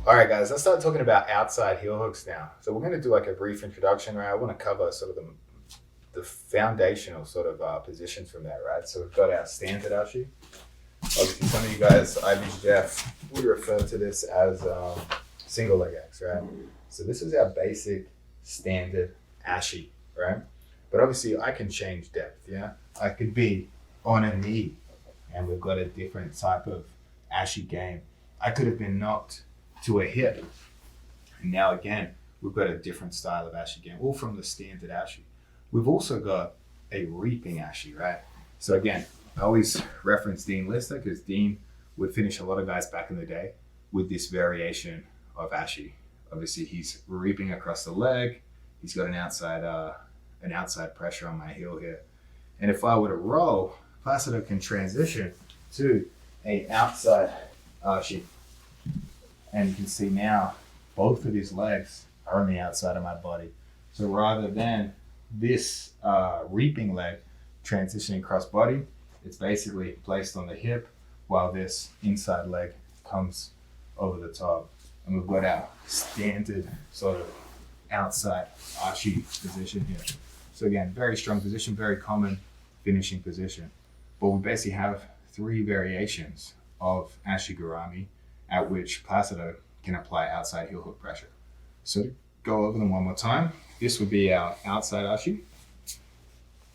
All right, guys, let's start talking about outside heel hooks now. So we're going to do like a brief introduction, right? I want to cover sort of the foundational sort of positions from that, right? So we've got our standard ashi. Obviously, some of you guys, IBJJF, would refer to this as single leg X, right? So this is our basic standard ashi, right? But obviously, I can change depth, yeah? I could be on a knee, and we've got a different type of ashi game. I could have been knocked to a hip, and now again, we've got a different style of ashi game, all from the standard ashi. We've also got a reaping ashi, right? So again, I always reference Dean Lister because Dean would finish a lot of guys back in the day with this variation of ashi. Obviously, he's reaping across the leg. He's got an outside pressure on my heel here. And if I were to roll, Placido can transition to a outside ashi. And you can see now both of his legs are on the outside of my body. So rather than this reaping leg transitioning cross body, it's basically placed on the hip while this inside leg comes over the top. And we've got our standard sort of outside ashi position here. So again, very strong position, very common finishing position. But we basically have three variations of ashi gurami at which Placido can apply outside heel hook pressure. So to go over them one more time, this would be our outside ashi.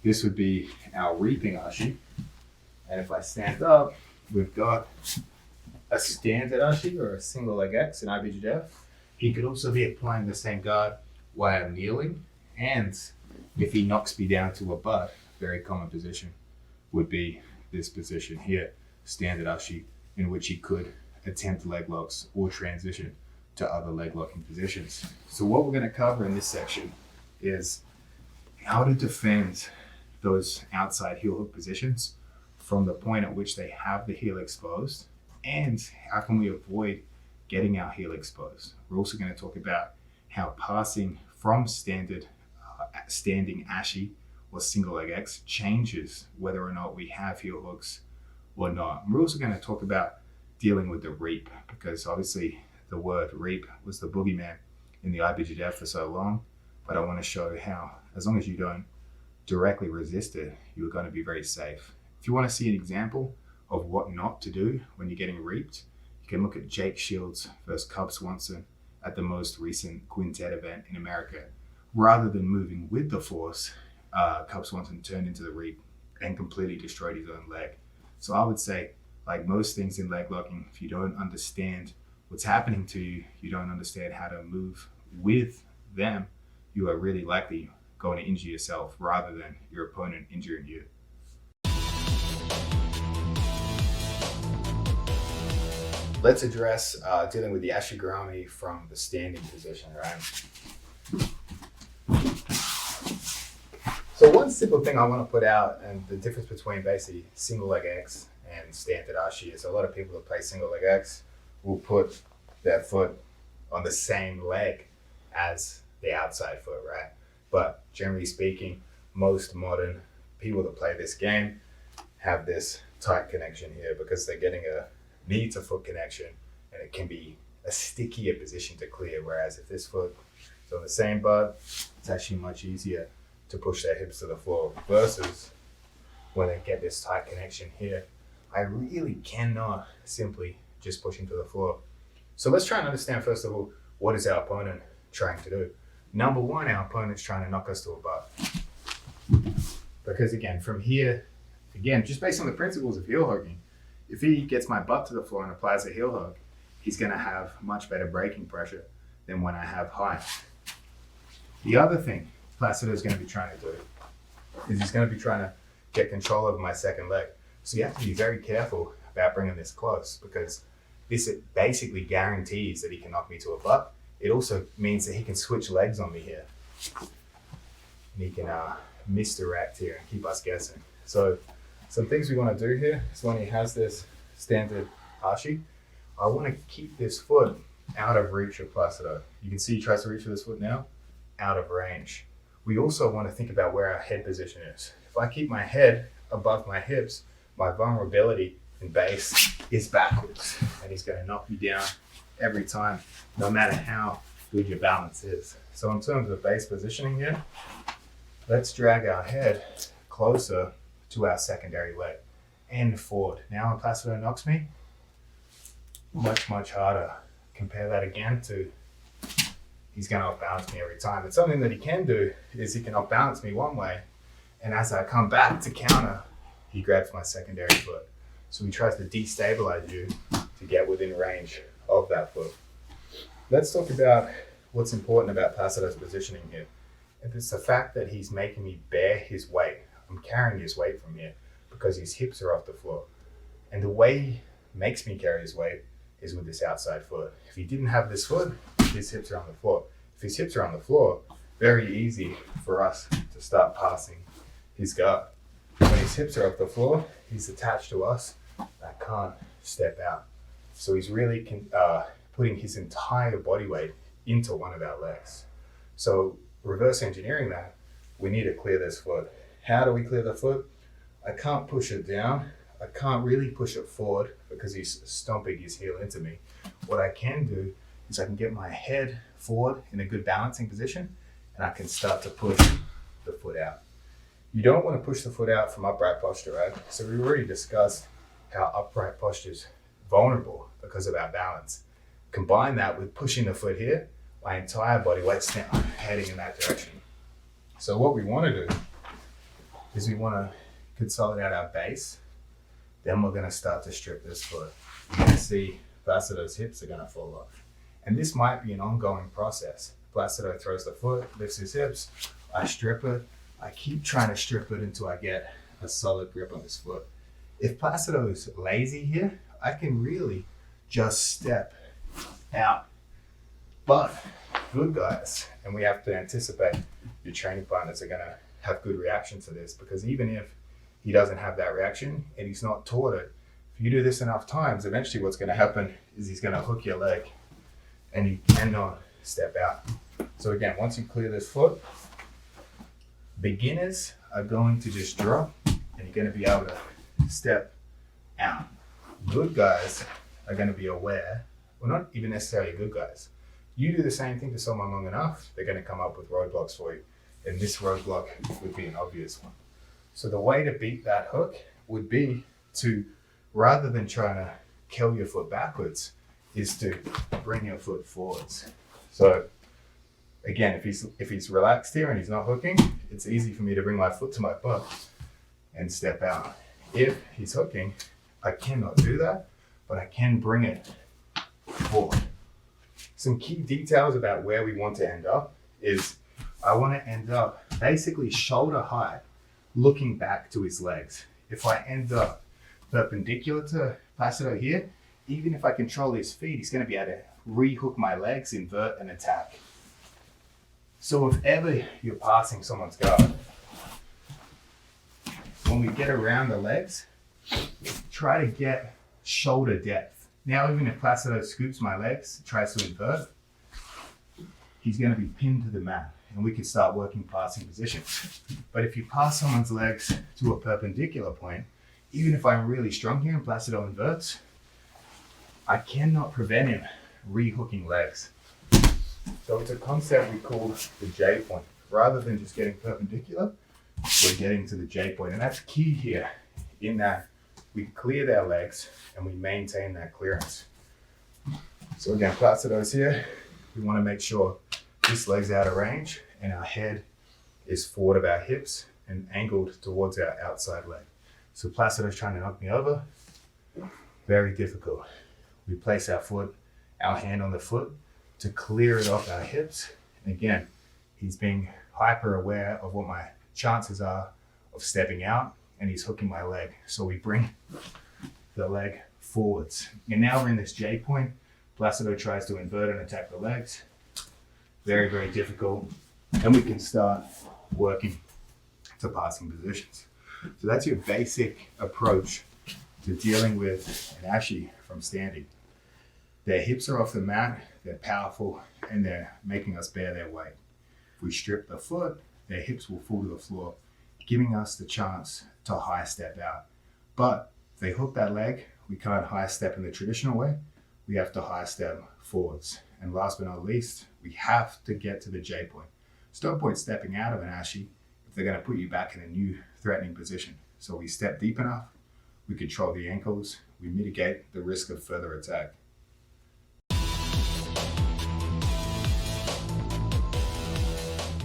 This would be our reaping ashi. And if I stand up, we've got a standard ashi or a single leg X in IBJJF. He could also be applying the same guard while I'm kneeling. And if he knocks me down to a butt, very common position would be this position here, standard ashi, in which he could attempt leg locks or transition to other leg locking positions. So what we're going to cover in this section is how to defend those outside heel hook positions from the point at which they have the heel exposed, and how can we avoid getting our heel exposed. We're also going to talk about how passing from standing ashi or single leg X changes whether or not we have heel hooks or not. And we're also going to talk about dealing with the reap, because obviously the word reap was the boogeyman in the IBJJF for so long, but I want to show how, as long as you don't directly resist it, you're going to be very safe. If you want to see an example of what not to do when you're getting reaped, you can look at Jake Shields versus Cub Swanson at the most recent quintet event in America. Rather than moving with the force, Cub Swanson turned into the reap and completely destroyed his own leg. So I would say, like most things in leg locking, if you don't understand what's happening to you, you don't understand how to move with them, you are really likely going to injure yourself rather than your opponent injuring you. Let's address dealing with the ashi gurami from the standing position, right? So one simple thing I want to put out, and the difference between basically single leg X and standard ashi, is a lot of people that play single leg X will put their foot on the same leg as the outside foot, right? But generally speaking, most modern people that play this game have this tight connection here because they're getting a knee to foot connection, and it can be a stickier position to clear. Whereas if this foot is on the same butt, it's actually much easier to push their hips to the floor, versus when they get this tight connection here, I really cannot simply just push him to the floor. So let's try and understand, first of all, what is our opponent trying to do? Number one, our opponent's trying to knock us to a butt. Because again, from here, just based on the principles of heel hooking, if he gets my butt to the floor and applies a heel hook, he's going to have much better braking pressure than when I have height. The other thing Placido is going to be trying to do is he's going to be trying to get control over my second leg. So you have to be very careful about bringing this close, because this basically guarantees that he can knock me to a butt. It also means that he can switch legs on me here. And he can misdirect here and keep us guessing. So some things we want to do here is, when he has this standard ashi, I want to keep this foot out of reach of Placido. You can see he tries to reach for this foot now, out of range. We also want to think about where our head position is. If I keep my head above my hips, my vulnerability in base is backwards, and he's going to knock me down every time. no matter how good your balance is. So in terms of base positioning here, let's drag our head closer to our secondary leg and forward. Now when Placido knocks me, much harder. Compare that again to, he's going to off-balance me every time. And something that he can do is he can off-balance me one way, and as I come back to counter, he grabs my secondary foot. So he tries to destabilize you to get within range of that foot. Let's talk about what's important about Placido's positioning here. If it's the fact that he's making me bear his weight. I'm carrying his weight from here because his hips are off the floor. And the way he makes me carry his weight is with this outside foot. If he didn't have this foot, his hips are on the floor. If his hips are on the floor, very easy for us to start passing his guard. When his hips are off the floor, he's attached to us. I can't step out. So he's really putting his entire body weight into one of our legs. So reverse engineering that, we need to clear this foot. How do we clear the foot? I can't push it down. I can't really push it forward because he's stomping his heel into me. What I can do is I can get my head forward in a good balancing position, and I can start to push the foot out. You don't want to push the foot out from upright posture, right? So we already discussed how upright posture is vulnerable because of our balance. Combine that with pushing the foot here, my entire body weight's now heading in that direction. So what we want to do is we want to consolidate our base. Then we're going to start to strip this foot. You're going to see Placido's hips are going to fall off. And this might be an ongoing process. Placido throws the foot, lifts his hips, I strip it. I keep trying to strip it until I get a solid grip on his foot. If Placido is lazy here, I can really just step out. But good guys, and we have to anticipate your training partners are going to have good reaction to this, because even if he doesn't have that reaction and he's not taught it, if you do this enough times, eventually what's going to happen is he's going to hook your leg and you cannot step out. So again, once you clear this foot, beginners are going to just drop and you're going to be able to step out. Good guys are going to be aware, well, not even necessarily good guys. You do the same thing to someone long enough, they're going to come up with roadblocks for you. And this roadblock would be an obvious one. So the way to beat that hook would be to, rather than trying to kill your foot backwards, is to bring your foot forwards. So again, if he's relaxed here and he's not hooking, it's easy for me to bring my foot to my butt and step out. If he's hooking, I cannot do that, but I can bring it forward. Some key details about where we want to end up is I want to end up basically shoulder height, looking back to his legs. If I end up perpendicular to Placido here, even if I control his feet, he's going to be able to re-hook my legs, invert and attack. So if ever you're passing someone's guard, when we get around the legs, try to get shoulder depth. Now, even if Placido scoops my legs, tries to invert, he's going to be pinned to the mat and we can start working passing positions. But if you pass someone's legs to a perpendicular point, even if I'm really strong here and Placido inverts, I cannot prevent him re-hooking legs. So it's a concept we call the J point. Rather than just getting perpendicular, we're getting to the J point. And that's key here in that we clear their legs and we maintain that clearance. So again, Placido's here. We want to make sure this leg's out of range and our head is forward of our hips and angled towards our outside leg. So Placido's trying to knock me over. Very difficult. We place our foot, our hand on the foot to clear it off our hips. And again, he's being hyper aware of what my chances are of stepping out and he's hooking my leg. So we bring the leg forwards. And now we're in this J point. Placido tries to invert and attack the legs. Very, very difficult. And we can start working to passing positions. So that's your basic approach to dealing with an Ashi from standing. Their hips are off the mat, they're powerful, and they're making us bear their weight. If we strip the foot, their hips will fall to the floor, giving us the chance to high step out. But if they hook that leg, we can't high step in the traditional way. we have to high step forwards. And last but not least, we have to get to the J point. There's no point stepping out of an ashi if they're going to put you back in a new threatening position. So we step deep enough, we control the ankles, we mitigate the risk of further attack.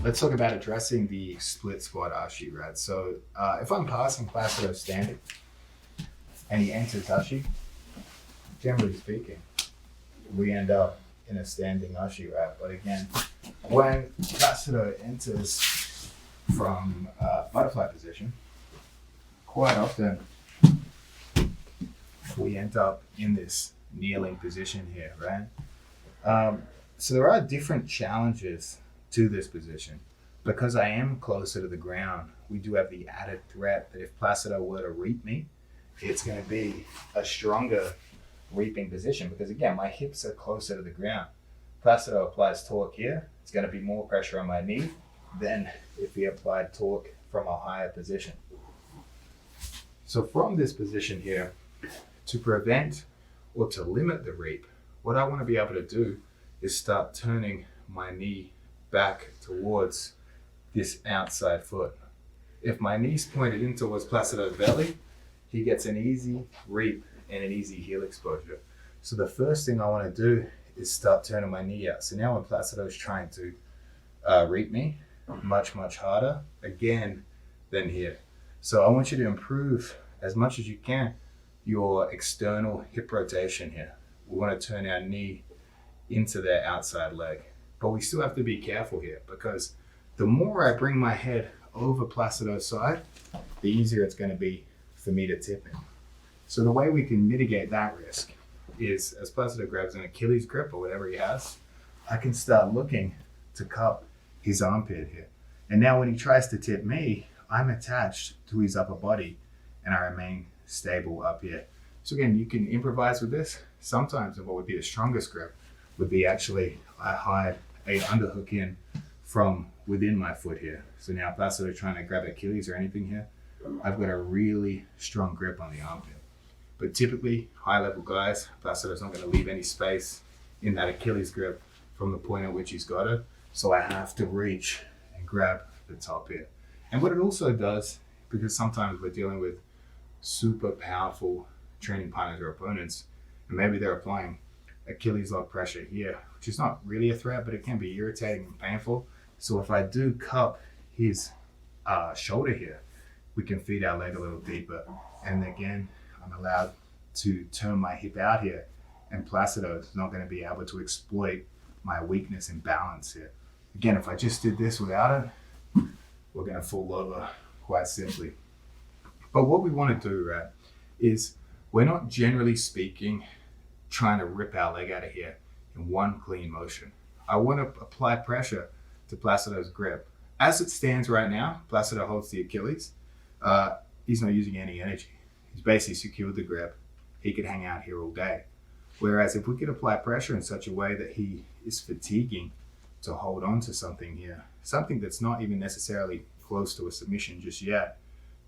Let's talk about addressing the split squat ashi, right? So if I'm passing Placido standing and he enters ashi, generally speaking, we end up in a standing ashi, right? But again, when Placido enters from butterfly position, quite often we end up in this kneeling position here, right? So there are different challenges to this position. Because I am closer to the ground, we do have the added threat that if Placido were to reap me, it's going to be a stronger reaping position because again, my hips are closer to the ground. Placido applies torque here, it's going to be more pressure on my knee than if he applied torque from a higher position. So from this position here, to prevent or to limit the reap, what I want to be able to do is start turning my knee back towards this outside foot. If my knee's pointed in towards Placido's belly, he gets an easy reap and an easy heel exposure. So the first thing I want to do is start turning my knee out. So now when Placido's trying to reap me, much harder again than here. So I want you to improve as much as you can your external hip rotation here. We want to turn our knee into their outside leg. But we still have to be careful here because the more I bring my head over Placido's side, the easier it's going to be for me to tip him. So the way we can mitigate that risk is as Placido grabs an Achilles grip or whatever he has, I can start looking to cup his armpit here. And now when he tries to tip me, I'm attached to his upper body and I remain stable up here. So again, you can improvise with this. Sometimes what would be the strongest grip would be actually I hide a underhook in from within my foot here. So now Placido trying to grab Achilles or anything here, I've got a really strong grip on the armpit. But typically, high level guys, Placido's not going to leave any space in that Achilles grip from the point at which he's got it. So I have to reach and grab the top here. And what it also does, because sometimes we're dealing with super powerful training partners or opponents, and maybe they're applying Achilles lock pressure here, which is not really a threat, but it can be irritating and painful. So if I do cup his shoulder here, we can feed our leg a little deeper. And again, I'm allowed to turn my hip out here, and Placido is not going to be able to exploit my weakness and balance here. Again, if I just did this without it, we're going to fall over quite simply. But what we want to do, right, is we're not generally speaking trying to rip our leg out of here in one clean motion. I want to apply pressure to Placido's grip. As it stands right now, Placido holds the Achilles. He's not using any energy. He's basically secured the grip. He could hang out here all day. Whereas if we could apply pressure in such a way that he is fatiguing to hold on to something here, something that's not even necessarily close to a submission just yet,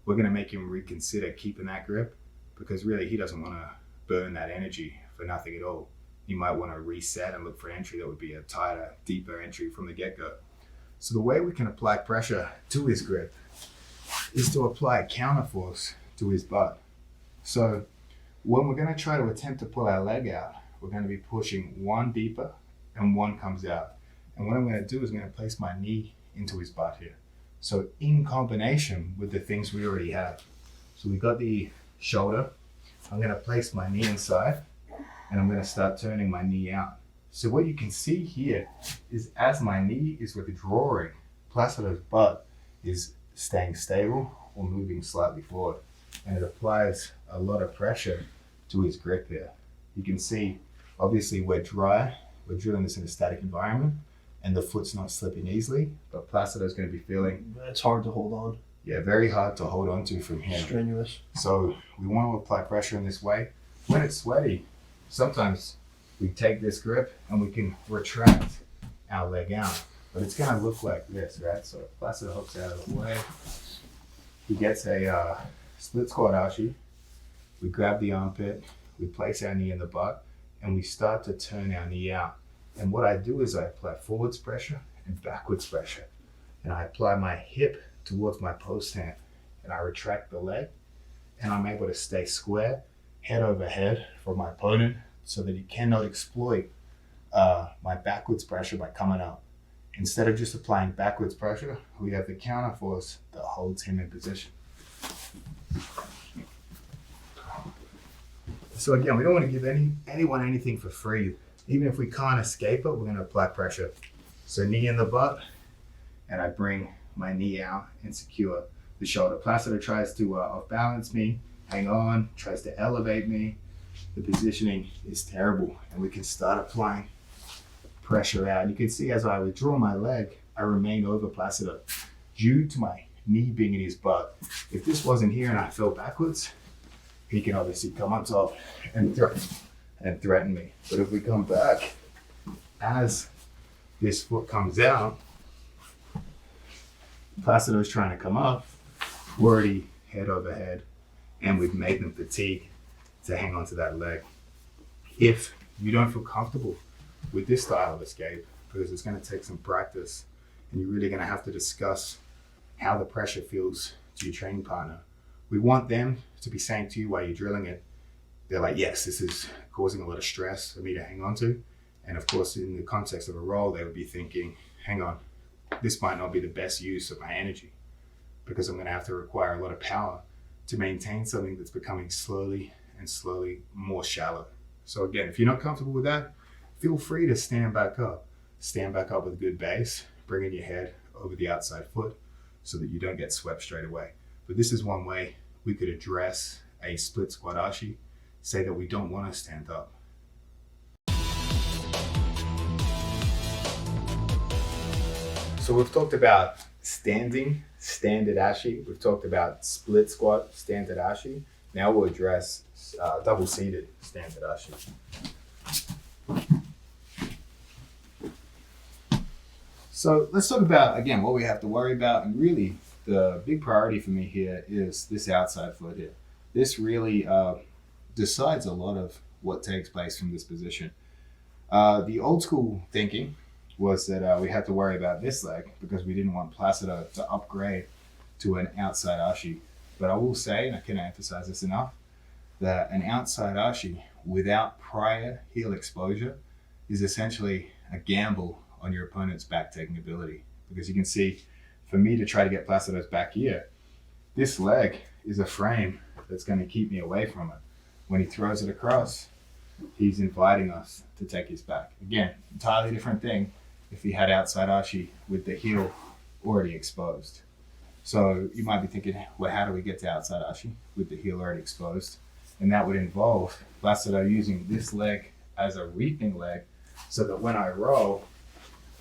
we're going to make him reconsider keeping that grip because really he doesn't want to burn that energy for nothing at all. He might want to reset and look for entry that would be a tighter, deeper entry from the get-go. So the way we can apply pressure to his grip is to apply counterforce to his butt. So when we're going to try to attempt to pull our leg out, we're going to be pushing one deeper and one comes out. And what I'm going to do is I'm going to place my knee into his butt here. So in combination with the things we already have. So we got the shoulder. I'm going to place my knee inside and I'm going to start turning my knee out. So what you can see here is as my knee is withdrawing, Placido's butt is staying stable or moving slightly forward. And it applies a lot of pressure to his grip here. You can see, obviously we're dry, we're drilling this in a static environment and the foot's not slipping easily, but Placido's going to be feeling... It's hard to hold on. Yeah, very hard to hold on to from here. Strenuous. So we want to apply pressure in this way. When it's sweaty, sometimes we take this grip and we can retract our leg out. But it's going to look like this, right? So Placido hooks out of the way. He gets a split squat ashi. We grab the armpit. We place our knee in the butt. and we start to turn our knee out. And what I do is I apply forwards pressure and backwards pressure. And I apply my hip towards my post hand, and I retract the leg, and I'm able to stay square, head over head for my opponent, so that he cannot exploit my backwards pressure by coming up. Instead of just applying backwards pressure, we have the counter force that holds him in position. So again, we don't want to give anyone anything for free. Even if we can't escape it, we're going to apply pressure. So knee in the butt, and I bring my knee out and secure the shoulder. Placido tries to off-balance me, hang on, tries to elevate me. The positioning is terrible, and we can start applying pressure out. And you can see as I withdraw my leg, I remain over Placido due to my knee being in his butt. If this wasn't here and I fell backwards, he can obviously come on top and threaten me. But if we come back, as this foot comes out, Placido's trying to come up, we're already head over head, and we've made them fatigue to hang on to that leg. If you don't feel comfortable with this style of escape, because it's going to take some practice, and you're really going to have to discuss how the pressure feels to your training partner. We want them to be saying to you while you're drilling it, they're like, yes, this is causing a lot of stress for me to hang on to. And of course, in the context of a roll, they would be thinking, hang on, this might not be the best use of my energy, because I'm going to have to require a lot of power to maintain something that's becoming slowly and slowly more shallow. So again, if you're not comfortable with that, feel free to stand back up. Stand back up with a good base, bringing your head over the outside foot so that you don't get swept straight away. But this is one way we could address a split squat ashi, say that we don't want to stand up. So we've talked about standing, standard ashi. We've talked about split squat, standard ashi. Now we'll address double seated standard ashi. So let's talk about, again, what we have to worry about. And really, the big priority for me here is this outside foot here. This really decides a lot of what takes place from this position. The old school thinking was that we had to worry about this leg because we didn't want Placido to upgrade to an outside ashi. But I will say, and I cannot emphasize this enough, that an outside ashi without prior heel exposure is essentially a gamble on your opponent's back taking ability. Because you can see, for me to try to get Placido's back here, this leg is a frame that's going to keep me away from it. When he throws it across, he's inviting us to take his back. Again, entirely different thing if he had outside ashi with the heel already exposed. So you might be thinking, well, how do we get to outside ashi with the heel already exposed? And that would involve Placido using this leg as a reaping leg so that when I roll,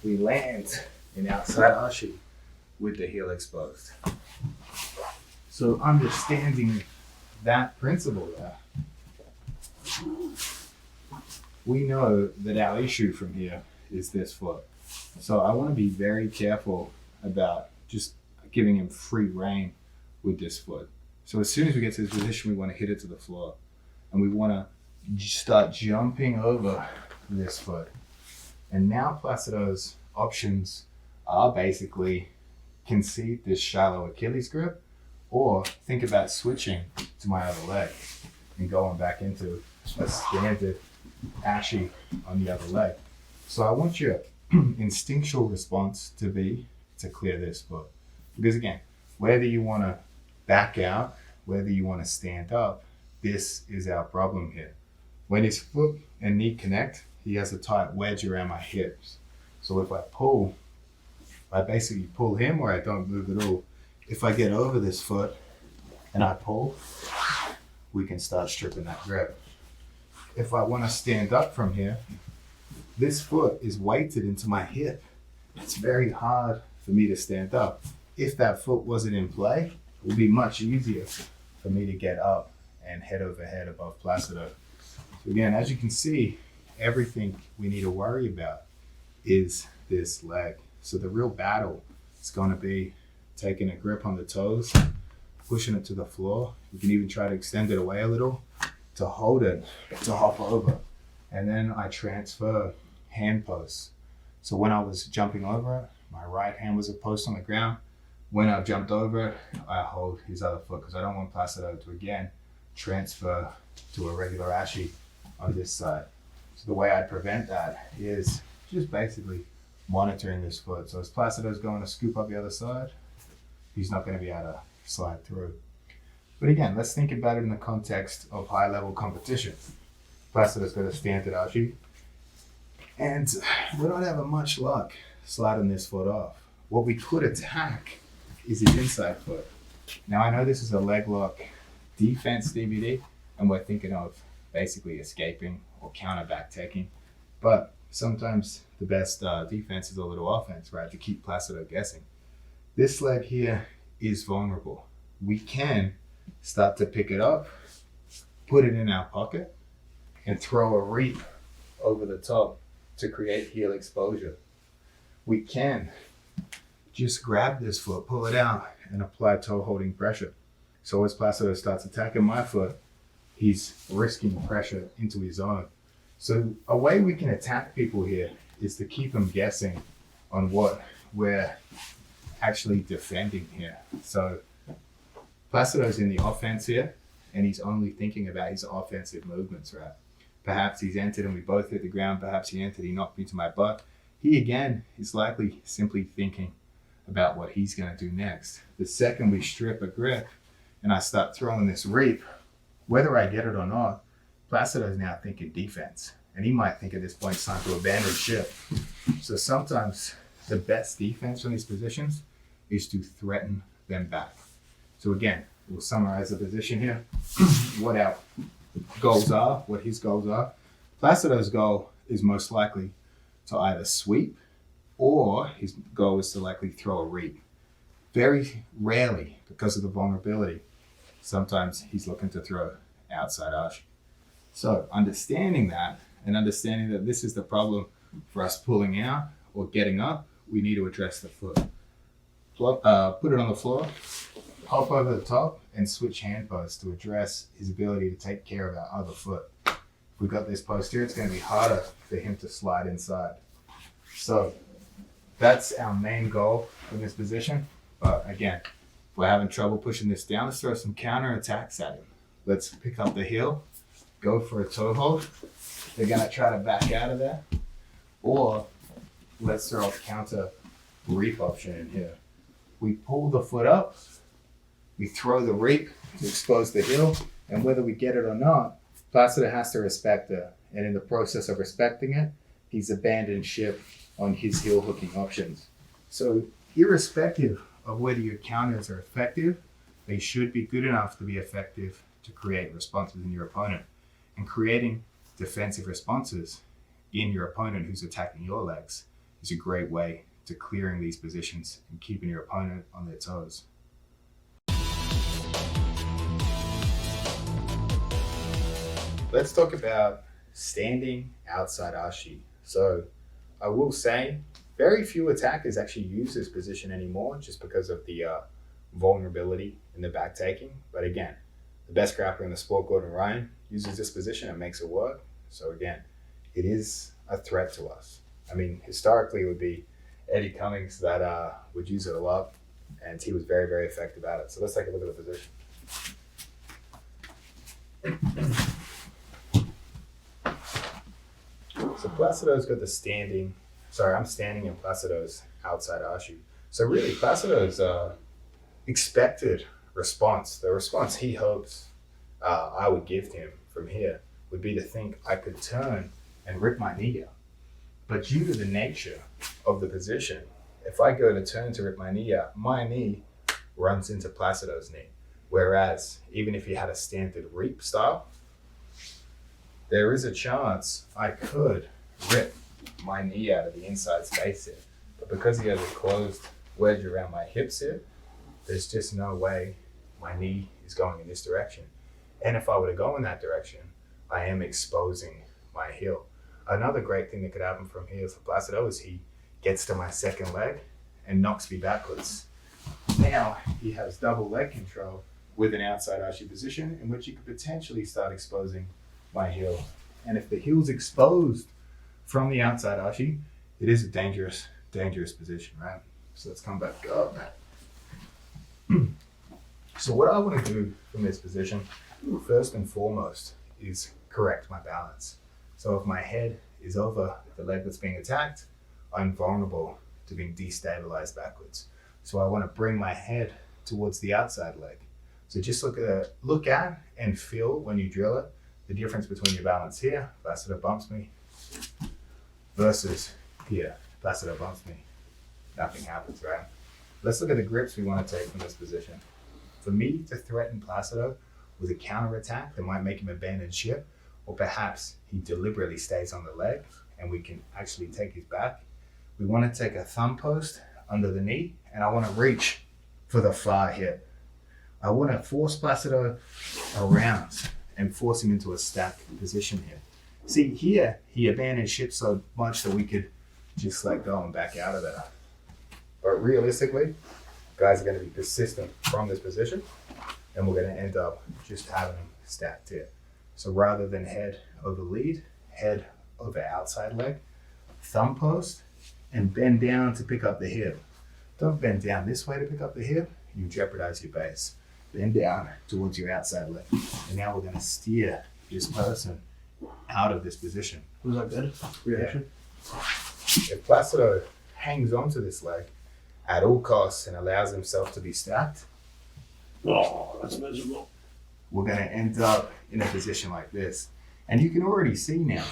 we land in outside ashi with the heel exposed. So understanding that principle there, we know that our issue from here is this foot. So I want to be very careful about just giving him free rein with this foot. So as soon as we get to this position, we want to hit it to the floor. And we want to start jumping over this foot. And now Placido's options are basically concede this shallow Achilles grip, or think about switching to my other leg and going back into a standard ashi on the other leg. So I want your instinctual response to be to clear this foot. Because again, whether you want to back out, whether you want to stand up, this is our problem here. When his foot and knee connect, he has a tight wedge around my hips. So if I pull, I basically pull him or I don't move at all. If I get over this foot and I pull, we can start stripping that grip. If I want to stand up from here, this foot is weighted into my hip. It's very hard for me to stand up. If that foot wasn't in play, it would be much easier for me to get up and head over head above Placido. So again, as you can see, everything we need to worry about is this leg. So the real battle is going to be taking a grip on the toes, pushing it to the floor. You can even try to extend it away a little to hold it, to hop over. And then I transfer hand posts. So when I was jumping over it, my right hand was a post on the ground. When I jumped over it, I hold his other foot because I don't want Placido to again transfer to a regular ashi on this side. So the way I'd prevent that is just basically monitoring this foot. So as Placido's going to scoop up the other side, he's not going to be able to slide through. But again, let's think about it in the context of high level competition. Placido's got a standard ashi, and we're not having much luck sliding this foot off. What we could attack is his inside foot. Now I know this is a leg lock defense DVD, and we're thinking of basically escaping or counter back taking, but sometimes the best defense is a little offense, right? To keep Placido guessing. This leg here is vulnerable. We can start to pick it up, put it in our pocket, and throw a reap over the top to create heel exposure. We can just grab this foot, pull it out, and apply toe holding pressure. So as Placido starts attacking my foot, he's risking pressure into his own. So a way we can attack people here is to keep them guessing on what we're actually defending here. So Placido's in the offense here, and he's only thinking about his offensive movements, right? Perhaps he's entered and we both hit the ground. Perhaps he entered, he knocked me to my butt. He again is likely simply thinking about what he's going to do next. The second we strip a grip and I start throwing this reap, whether I get it or not, Placido's now thinking defense. And he might think at this point it's time to abandon ship. So sometimes the best defense from these positions is to threaten them back. So again, we'll summarize the position here. What our goals are, what his goals are. Placido's goal is most likely to either sweep or his goal is to likely throw a reap. Very rarely, because of the vulnerability, sometimes he's looking to throw outside ashi. So understanding that and understanding that this is the problem for us pulling out or getting up, we need to address the foot. Put it on the floor, hop over the top, and switch hand posts to address his ability to take care of our other foot. If we've got this post here, it's going to be harder for him to slide inside. So that's our main goal in this position. But again, if we're having trouble pushing this down, let's throw some counter attacks at him. Let's pick up the heel, go for a toe hold. They're going to try to back out of there. Or let's throw a counter reap option in here. We pull the foot up, we throw the reap to expose the heel, and whether we get it or not, Placido has to respect it. And in the process of respecting it, he's abandoned ship on his heel hooking options. So irrespective of whether your counters are effective, they should be good enough to be effective to create responses in your opponent. And creating defensive responses in your opponent who's attacking your legs is a great way to clearing these positions and keeping your opponent on their toes. Let's talk about standing outside ashi. So I will say very few attackers actually use this position anymore just because of the vulnerability in the back taking. But again, the best grappler in the sport, Gordon Ryan, uses this position and makes it work. So again, it is a threat to us. I mean, historically it would be Eddie Cummings that would use it a lot, and he was very, very effective at it. So let's take a look at the position. So Placido's got the standing, I'm standing in Placido's outside ashi. So really Placido's expected response, the response he hopes I would give him from here would be to think I could turn and rip my knee out. But due to the nature of the position, if I go to turn to rip my knee out, my knee runs into Placido's knee. Whereas even if he had a standard reap style, there is a chance I could rip my knee out of the inside space here. But because he has a closed wedge around my hips here, there's just no way my knee is going in this direction. And if I were to go in that direction, I am exposing my heel. Another great thing that could happen from here for Placido is he gets to my second leg and knocks me backwards. Now he has double leg control with an outside ashi position in which he could potentially start exposing my heel And if the heel's exposed from the outside archie, it is a dangerous position, right? So let's come back up. So what I want to do from this position, first and foremost, is correct my balance. So if my head is over the leg that's being attacked, I'm vulnerable to being destabilized backwards. So I want to bring my head towards the outside leg. So just look at and feel when you drill it, the difference between your balance here, Placido bumps me, versus here, Placido bumps me. Nothing happens, right? Let's look at the grips we want to take from this position. For me to threaten Placido with a counter attack that might make him abandon ship, or perhaps he deliberately stays on the leg and we can actually take his back, we want to take a thumb post under the knee, and I want to reach for the far hip. I want to force Placido around and force him into a stack position here. See, here he abandoned ship so much that we could just let go and back out of there. But realistically, guys are going to be persistent from this position, and we're going to end up just having them stacked here. So rather than head over lead, head over outside leg, thumb post, and bend down to pick up the hip. Don't bend down this way to pick up the hip, you jeopardize your base. Bend down towards your outside leg. And now we're going to steer this person out of this position. Was that good? Reaction? Yeah. If Placido hangs onto this leg at all costs and allows himself to be stacked, oh, that's miserable. We're going to end up in a position like this. And you can already see now,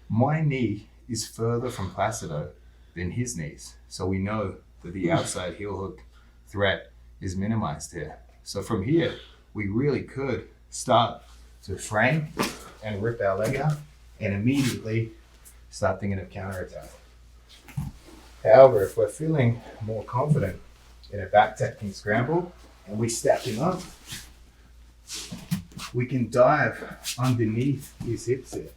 my knee is further from Placido than his knees. So we know that the outside heel hook threat is minimized here. So from here, we really could start to frame and rip our leg out and immediately start thinking of counterattack. However, if we're feeling more confident in a back taking scramble and we stack him up, we can dive underneath his hips here.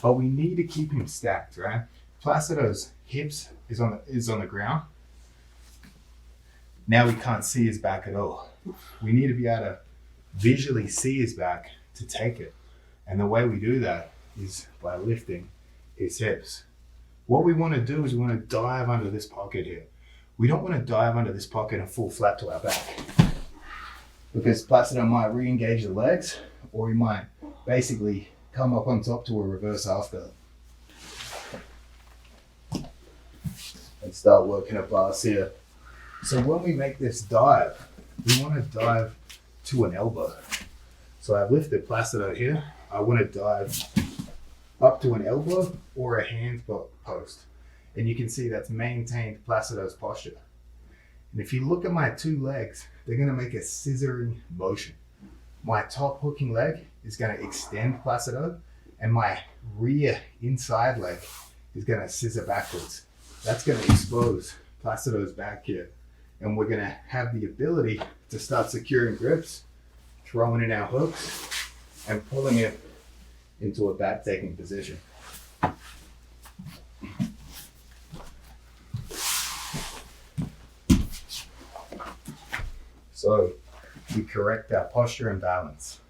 But we need to keep him stacked, right? Placido's hips is on the ground. Now we can't see his back at all. We need to be able to visually see his back to take it. And the way we do that is by lifting his hips. What we want to do is we want to dive under this pocket here. We don't want to dive under this pocket and fall flat to our back, because Placido might re-engage the legs, or he might basically come up on top to a reverse half guard and start working a pass here. So when we make this dive, we want to dive to an elbow. So I've lifted Placido here. I want to dive up to an elbow or a hand post. And you can see that's maintained Placido's posture. And if you look at my two legs, they're going to make a scissoring motion. My top hooking leg is going to extend Placido, and my rear inside leg is going to scissor backwards. That's going to expose Placido's back here. And we're going to have the ability to start securing grips, throwing in our hooks, and pulling it into a back taking position. So we correct our posture and balance.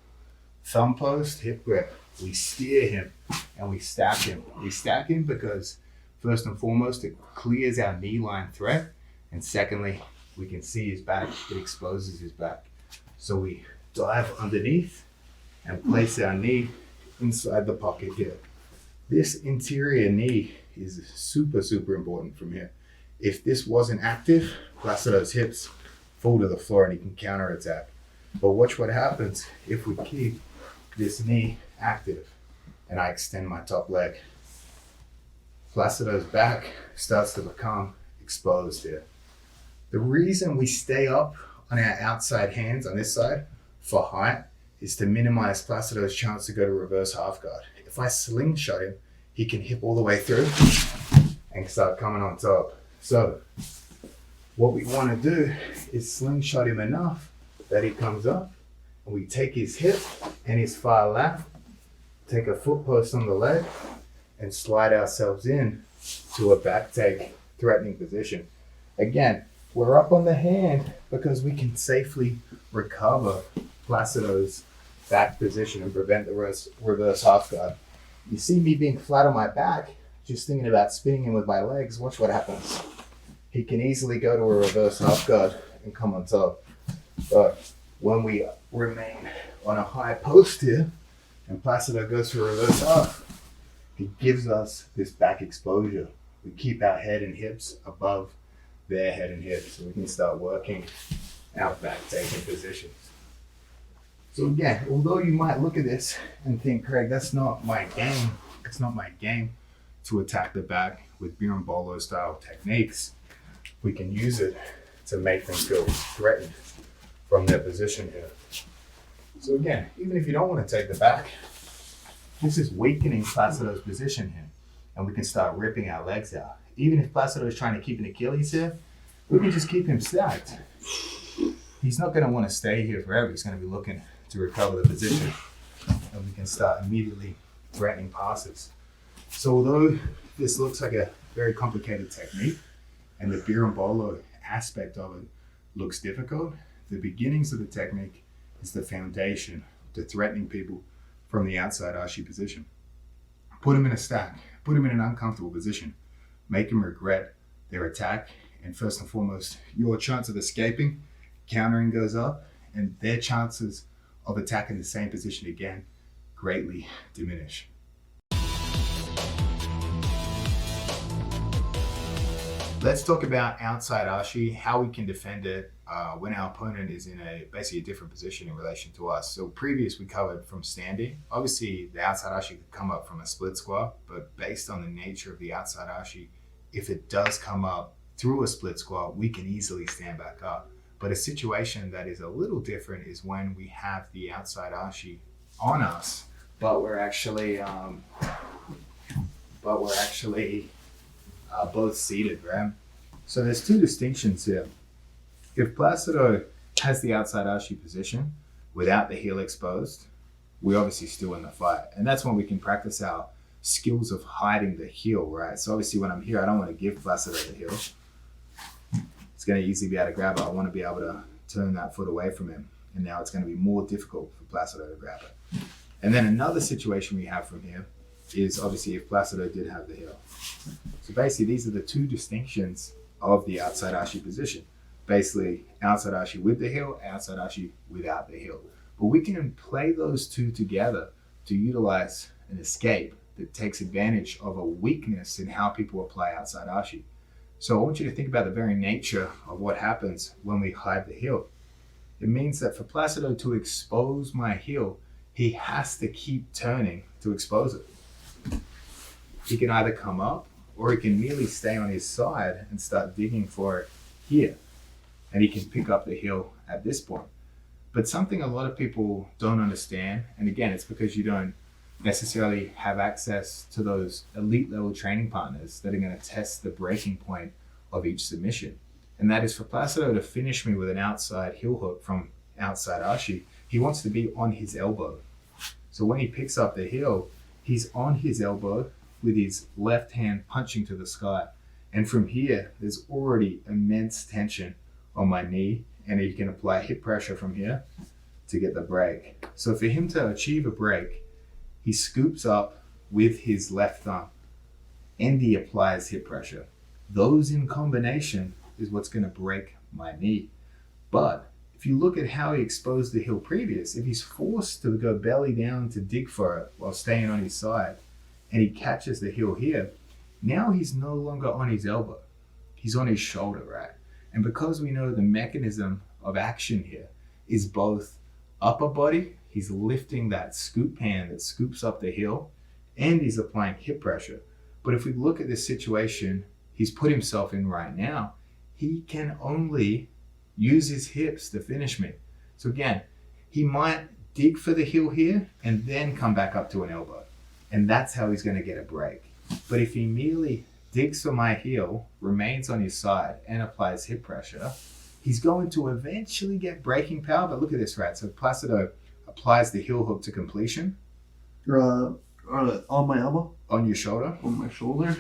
Thumb post, hip grip. We steer him and we stack him. We stack him because first and foremost, it clears our knee line threat. And secondly, we can see his back, it exposes his back. So we dive underneath and place our knee inside the pocket here. This interior knee is super, super important from here. If this wasn't active, Placido's hips fall to the floor and he can counterattack. But watch what happens if we keep this knee active and I extend my top leg. Placido's back starts to become exposed here. The reason we stay up on our outside hands on this side for height is to minimize Placido's chance to go to reverse half guard. If I slingshot him, he can hip all the way through and start coming on top. So what we want to do is slingshot him enough that he comes up, and we take his hip and his far lat, take a foot post on the leg, and slide ourselves in to a back take threatening position. Again, we're up on the hand because we can safely recover Placido's back position and prevent the reverse half guard. You see me being flat on my back, just thinking about spinning him with my legs, watch what happens. He can easily go to a reverse half guard and come on top. But when we remain on a high post here, and Placido goes for a reverse half, it gives us this back exposure. We keep our head and hips above their head and hips, so we can start working our back taking positions. So again, although you might look at this and think, Craig, that's not my game. It's not my game to attack the back with Berimbolo style techniques. We can use it to make them feel threatened from their position here. So again, even if you don't want to take the back, this is weakening Placido's position here. And we can start ripping our legs out. Even if Placido is trying to keep an Achilles here, we can just keep him stacked. He's not going to want to stay here forever. He's going to be looking to recover the position. And we can start immediately threatening passes. So although this looks like a very complicated technique, and the Berimbolo aspect of it looks difficult, the beginnings of the technique is the foundation to threatening people from the outside Ashi position. Put them in a stack, put them in an uncomfortable position, make them regret their attack, and first and foremost, your chance of escaping, countering goes up, and their chances of attacking the same position again greatly diminish. Let's talk about outside Ashi, how we can defend it when our opponent is in basically a different position in relation to us. So previous we covered from standing. Obviously the outside Ashi could come up from a split squat, but based on the nature of the outside Ashi, if it does come up through a split squat, we can easily stand back up. But a situation that is a little different is when we have the outside Ashi on us, but we're actually both seated, right? So there's two distinctions here. If Placido has the outside Ashi position without the heel exposed, we're obviously still in the fight. And that's when we can practice our skills of hiding the heel, right? So obviously when I'm here, I don't want to give Placido the heel. It's going to easily be able to grab it. I want to be able to turn that foot away from him. And now it's going to be more difficult for Placido to grab it. And then another situation we have from here is obviously if Placido did have the heel. So basically these are the two distinctions of the outside Ashi position. Basically outside Ashi with the heel, outside Ashi without the heel. But we can play those two together to utilize an escape that takes advantage of a weakness in how people apply outside Ashi. So I want you to think about the very nature of what happens when we hide the heel. It means that for Placido to expose my heel, he has to keep turning to expose it. He can either come up or he can merely stay on his side and start digging for it here. And he can pick up the heel at this point. But something a lot of people don't understand, and again, it's because you don't necessarily have access to those elite level training partners that are going to test the breaking point of each submission. And that is for Placido to finish me with an outside heel hook from outside Ashi, he wants to be on his elbow. So when he picks up the heel, he's on his elbow with his left hand punching to the sky. And from here, there's already immense tension on my knee, and he can apply hip pressure from here to get the break. So for him to achieve a break, he scoops up with his left thumb and he applies hip pressure. Those in combination is what's going to break my knee. But if you look at how he exposed the heel previous, if he's forced to go belly down to dig for it while staying on his side, and he catches the heel here, now he's no longer on his elbow. He's on his shoulder, right? And because we know the mechanism of action here is both upper body, he's lifting that scoop hand that scoops up the heel, and he's applying hip pressure. But if we look at this situation he's put himself in right now, he can only use his hips to finish me. So again, he might dig for the heel here and then come back up to an elbow. And that's how he's going to get a break. But if he merely digs for my heel, remains on his side, and applies hip pressure, he's going to eventually get breaking power. But look at this, right? So Placido applies the heel hook to completion. On my elbow? On your shoulder. On my shoulder.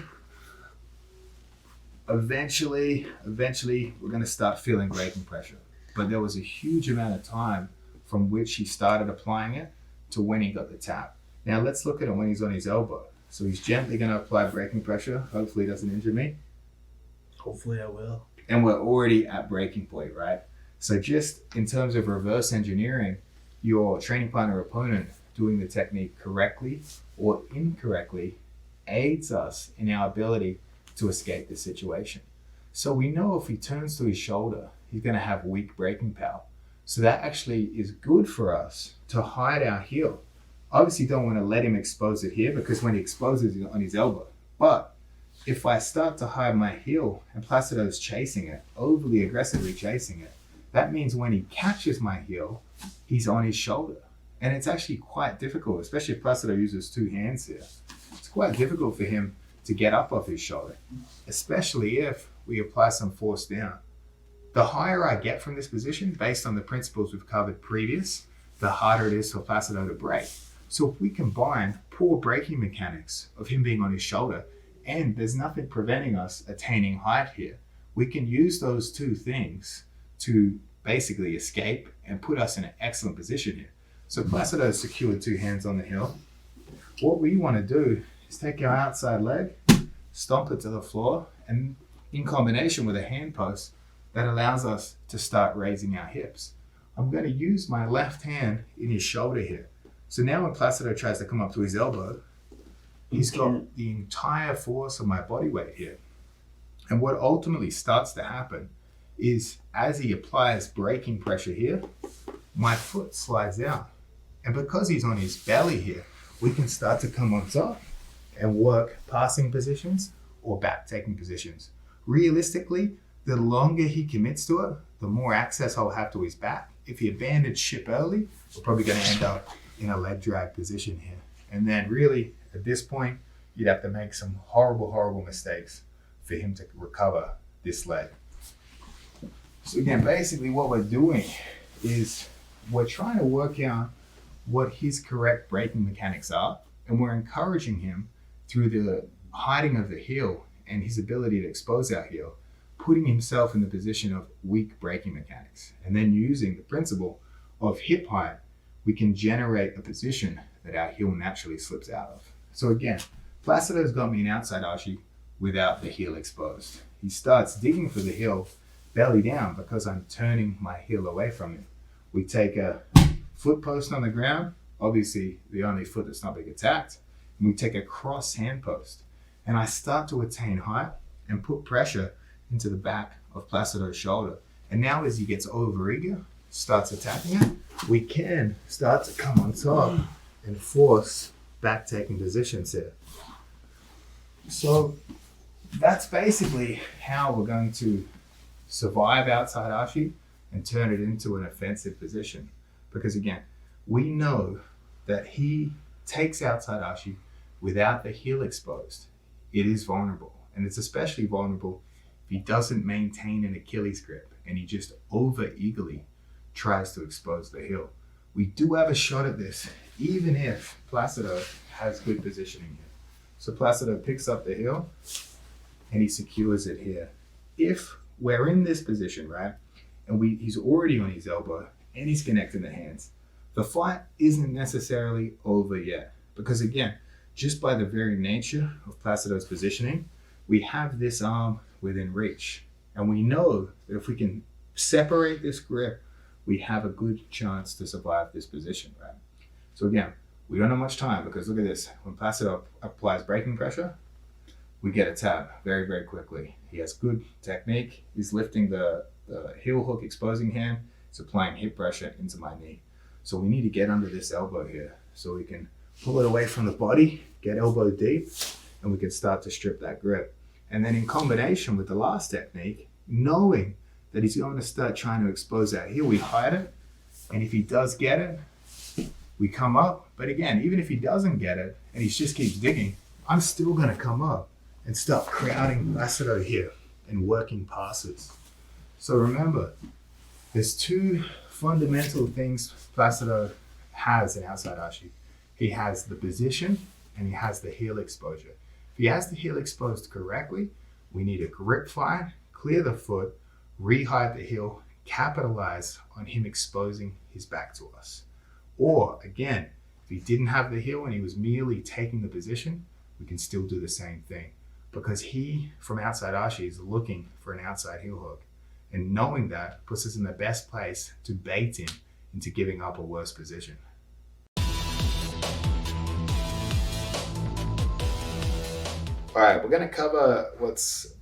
Eventually, we're going to start feeling breaking pressure. But there was a huge amount of time from which he started applying it to when he got the tap. Now let's look at it when he's on his elbow. So he's gently going to apply braking pressure. Hopefully it doesn't injure me. Hopefully I will. And we're already at breaking point, right? So just in terms of reverse engineering, your training partner or opponent doing the technique correctly or incorrectly aids us in our ability to escape the situation. So we know if he turns to his shoulder, he's going to have weak braking power. So that actually is good for us to hide our heel. Obviously don't want to let him expose it here because when he exposes it on his elbow. But if I start to hide my heel and Placido's chasing it, overly aggressively chasing it, that means when he catches my heel, he's on his shoulder. And it's actually quite difficult, especially if Placido uses two hands here. It's quite difficult for him to get up off his shoulder, especially if we apply some force down. The higher I get from this position, based on the principles we've covered previous, the harder it is for Placido to brake. So if we combine poor braking mechanics of him being on his shoulder, and there's nothing preventing us attaining height here, we can use those two things to basically escape and put us in an excellent position here. So Placido secured two hands on the hill. What we want to do is take our outside leg, stomp it to the floor, and in combination with a hand post, that allows us to start raising our hips. I'm going to use my left hand in his shoulder here. So now when Placido tries to come up to his elbow, he's got the entire force of my body weight here. And what ultimately starts to happen is as he applies braking pressure here, my foot slides out. And because he's on his belly here, we can start to come on top and work passing positions or back taking positions. Realistically, the longer he commits to it, the more access I'll have to his back. If he abandons ship early, we're probably going to end up in a leg drag position here. And then really, at this point, you'd have to make some horrible, horrible mistakes for him to recover this leg. So again, basically what we're doing is we're trying to work out what his correct braking mechanics are, and we're encouraging him through the hiding of the heel and his ability to expose our heel, putting himself in the position of weak braking mechanics. And then using the principle of hip height, we can generate a position that our heel naturally slips out of. So again, Placido's got me an outside ashi without the heel exposed. He starts digging for the heel belly down because I'm turning my heel away from him. We take a foot post on the ground, obviously the only foot that's not being attacked, and we take a cross hand post. And I start to attain height and put pressure into the back of Placido's shoulder. And now as he gets overeager, starts attacking it, we can start to come on top and force back taking positions here. So that's basically how we're going to survive outside ashi and turn it into an offensive position. Because again, we know that he takes outside ashi without the heel exposed. It is vulnerable, and it's especially vulnerable if he doesn't maintain an Achilles grip and he just over eagerly tries to expose the heel. We do have a shot at this, even if Placido has good positioning here. So Placido picks up the heel and he secures it here. If we're in this position, right, and he's already on his elbow and he's connecting the hands, the fight isn't necessarily over yet. Because again, just by the very nature of Placido's positioning, we have this arm within reach. And we know that if we can separate this grip, we have a good chance to survive this position, right? So again, we don't have much time because look at this. When Placido applies braking pressure, we get a tap very, very quickly. He has good technique. He's lifting the heel hook exposing hand. He's applying hip pressure into my knee. So we need to get under this elbow here so we can pull it away from the body, get elbow deep, and we can start to strip that grip. And then in combination with the last technique, knowing that he's going to start trying to expose that heel, we hide it. And if he does get it, we come up. But again, even if he doesn't get it and he just keeps digging, I'm still going to come up and start crowding Placido here and working passes. So remember, there's two fundamental things Placido has in outside ashi. He has the position and he has the heel exposure. If he has the heel exposed correctly, we need a grip fight, clear the foot, re-hide the heel, capitalize on him exposing his back to us. Or again, If he didn't have the heel and he was merely taking the position, we can still do the same thing, because he, from outside Ashi, is looking for an outside heel hook. And knowing that puts us in the best place to bait him into giving up a worse position. All right, we're going to cover what's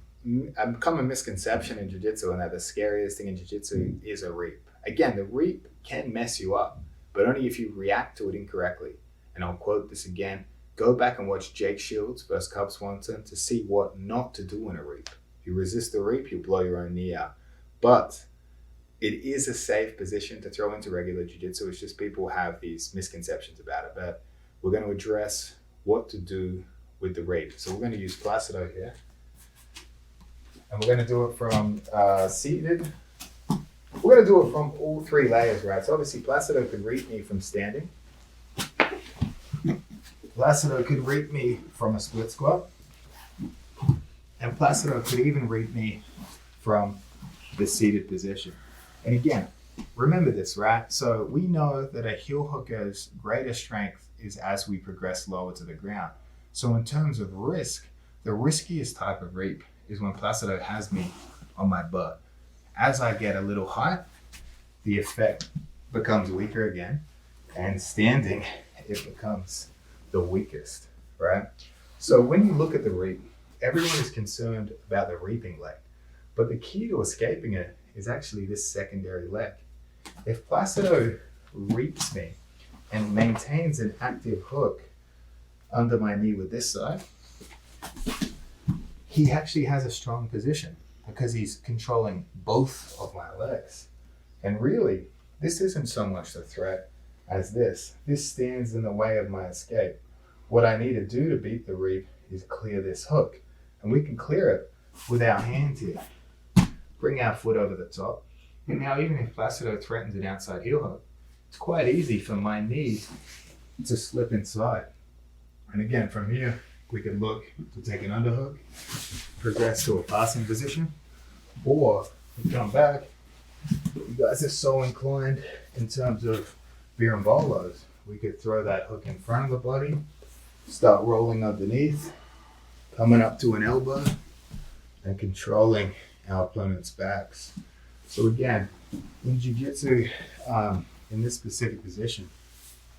a common misconception in jiu-jitsu, and that the scariest thing in jiu-jitsu is a reap. Again, the reap can mess you up, but only if you react to it incorrectly. And I'll quote this again: go back and watch Jake Shields versus Cub Swanson to see what not to do in a reap. If you resist the reap, you blow your own knee out. But it is a safe position to throw into regular jiu-jitsu. It's just people have these misconceptions about it. But we're going to address what to do with the reap. So we're going to use Placido here. And we're going to do it from seated. We're going to do it from all three layers, right? So obviously Placido could reap me from standing. Placido could reap me from a split squat. And Placido could even reap me from the seated position. And again, remember this, right? So we know that a heel hooker's greatest strength is as we progress lower to the ground. So in terms of risk, the riskiest type of reap is when Placido has me on my butt. As I get a little height, the effect becomes weaker again, and standing, it becomes the weakest, right? So when you look at the reap, everyone is concerned about the reaping leg, but the key to escaping it is actually this secondary leg. If Placido reaps me and maintains an active hook under my knee with this side, he actually has a strong position because he's controlling both of my legs. And really, this isn't so much the threat as this. This stands in the way of my escape. What I need to do to beat the reap is clear this hook. And we can clear it with our hand here. Bring our foot over the top. And now even if Placido threatens an outside heel hook, it's quite easy for my knee to slip inside. And again, from here, we can look to take an underhook, progress to a passing position, or we come back. You guys are so inclined in terms of birimbolos. We could throw that hook in front of the body, start rolling underneath, coming up to an elbow, and controlling our opponent's backs. So again, in jiu-jitsu, in this specific position,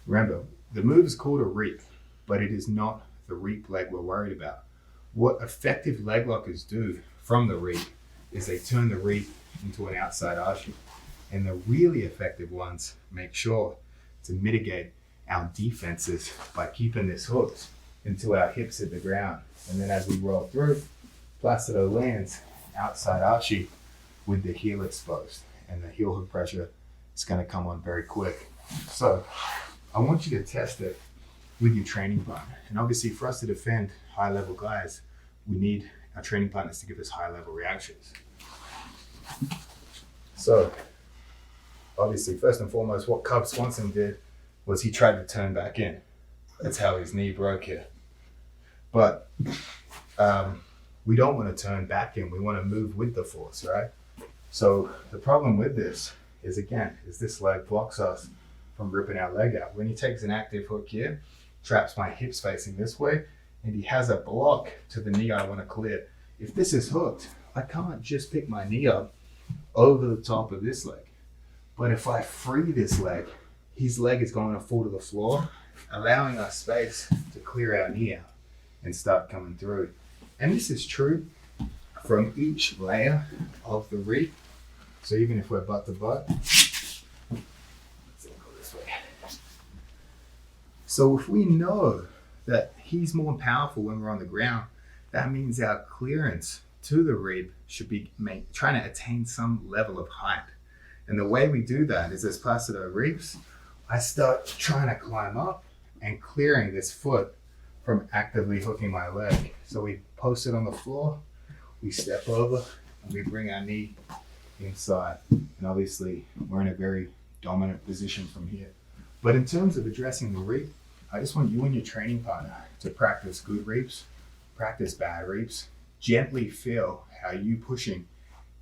remember, the move is called a reap, but it is not the reap leg we're worried about. What effective leg lockers do from the reap is they turn the reap into an outside ashi. And the really effective ones make sure to mitigate our defenses by keeping this hooked into our hips at the ground. And then as we roll through, Placido lands outside ashi with the heel exposed, and the heel hook pressure is going to come on very quick. So I want you to test it with your training partner. And obviously for us to defend high level guys, we need our training partners to give us high level reactions. So obviously, first and foremost, what Cub Swanson did was he tried to turn back in. That's how his knee broke here. But we don't want to turn back in. We want to move with the force, right? So the problem with this is, again, is this leg blocks us from ripping our leg out. When he takes an active hook here, traps my hips facing this way, and he has a block to the knee I want to clear. If this is hooked, I can't just pick my knee up over the top of this leg. But if I free this leg, his leg is going to fall to the floor, allowing us space to clear our knee out and start coming through. And this is true from each layer of the reap. So even if we're butt to butt, let's go this way. So if we know that he's more powerful when we're on the ground, that means our clearance to the reap should be trying to attain some level of height. And the way we do that is, as Placido reaps, I start trying to climb up and clearing this foot from actively hooking my leg. So we post it on the floor, we step over, and we bring our knee inside. And obviously, we're in a very dominant position from here. But in terms of addressing the reap, I just want you and your training partner to practice good reaps, practice bad reaps, gently feel how you pushing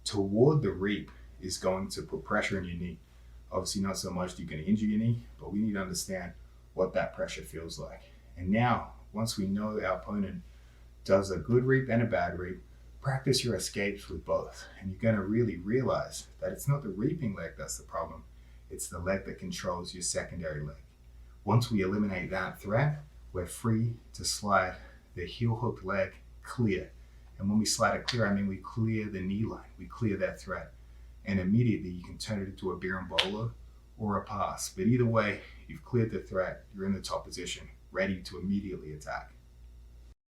toward the reap is going to put pressure in your knee. Obviously not so much that you're going to injure your knee, but we need to understand what that pressure feels like. And now, once we know our opponent does a good reap and a bad reap, practice your escapes with both. And you're going to really realize that it's not the reaping leg that's the problem, it's the leg that controls your secondary leg. Once we eliminate that threat, we're free to slide the heel hooked leg clear. And when we slide it clear, I mean we clear the knee line, we clear that threat. And immediately you can turn it into a beer or a pass. But either way, you've cleared the threat, you're in the top position, ready to immediately attack.